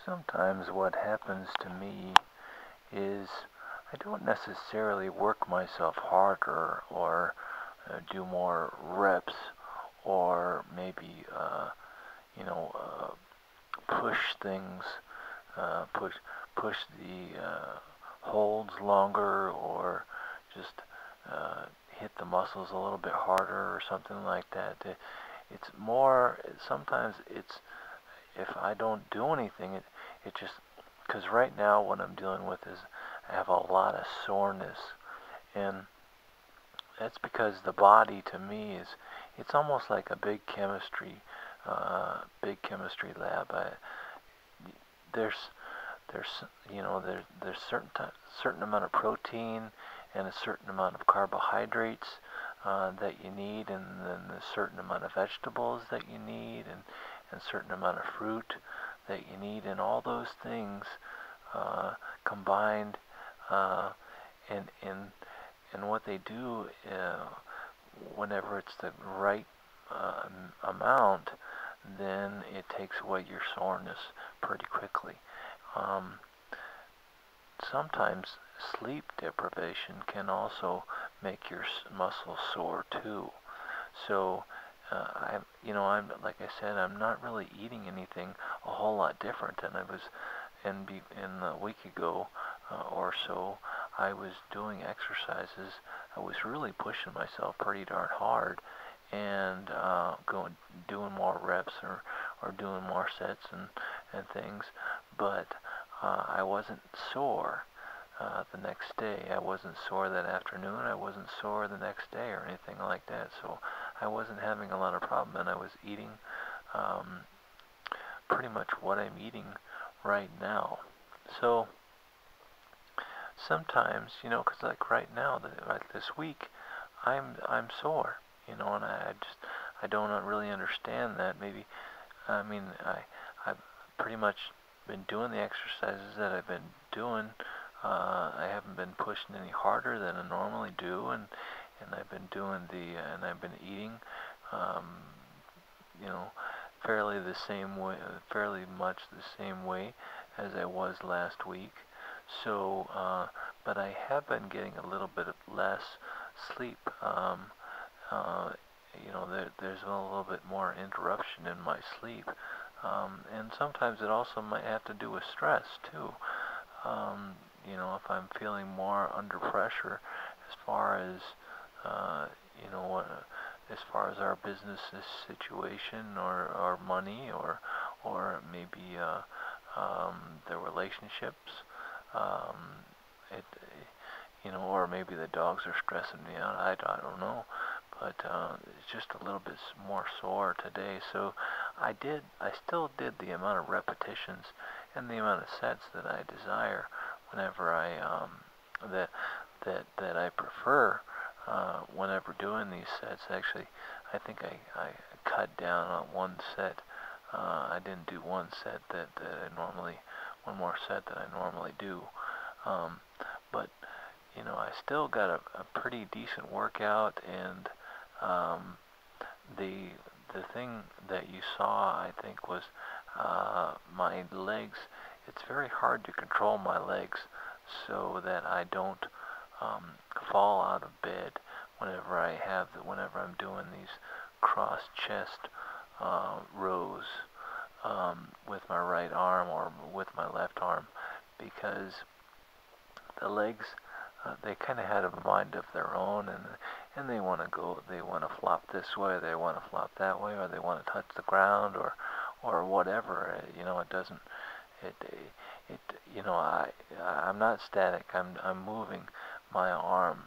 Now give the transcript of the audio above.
Sometimes what happens to me is I don't necessarily work myself harder or do more reps or maybe you know push things, push the holds longer or just uh, hit the muscles a little bit harder or something like that. It's more, sometimes it's, if I don't do anything, it just, because right now what I'm dealing with is I have a lot of soreness, and that's because the body to me is, it's almost like a big chemistry lab. There's there's certain amount of protein and a certain amount of carbohydrates that you need, and then a certain amount of vegetables that you need, and a certain amount of fruit that you need, and all those things combined, and and what they do, whenever it's the right amount, then it takes away your soreness pretty quickly. Um, Sometimes sleep deprivation can also make your muscles sore too. So, I'm like I said, I'm not really eating anything a whole lot different than I was in a week ago or so. I was doing exercises. I was really pushing myself pretty darn hard, and doing more reps or doing more sets and things. But I wasn't sore the next day. I wasn't sore that afternoon. I wasn't sore the next day or anything like that. So I wasn't having a lot of problem, and I was eating um, pretty much what I'm eating right now. So sometimes, because like right now, like this week, I'm sore, and I don't really understand that. Maybe, I mean, I've pretty much been doing the exercises that I've been doing. I haven't been pushing any harder than I normally do, and I've been doing and I've been eating, um, you know, fairly the same way, fairly much the same way as I was last week. So, but I have been getting a little bit of less sleep. Uh, there's a little bit more interruption in my sleep, and sometimes it also might have to do with stress too. Um, if I'm feeling more under pressure, as far as uh, you know what, as far as our business situation or money or maybe the relationships, um, it or maybe the dogs are stressing me out. I don't know, but it's just a little bit more sore today. So I still did the amount of repetitions and the amount of sets that I desire whenever that that I prefer whenever doing these sets. Actually, I think I cut down on one set. I didn't do one set one more set that I normally do. But I still got a pretty decent workout, and um, the the thing that you saw, I think, was my legs. It's very hard to control my legs so that I don't fall out of bed whenever I'm doing these cross chest rows with my right arm or with my left arm, because the legs, they kind of had a mind of their own, and they want to flop this way, they want to flop that way, or they want to touch the ground, or whatever. It doesn't. It it I'm not static. I'm moving my arm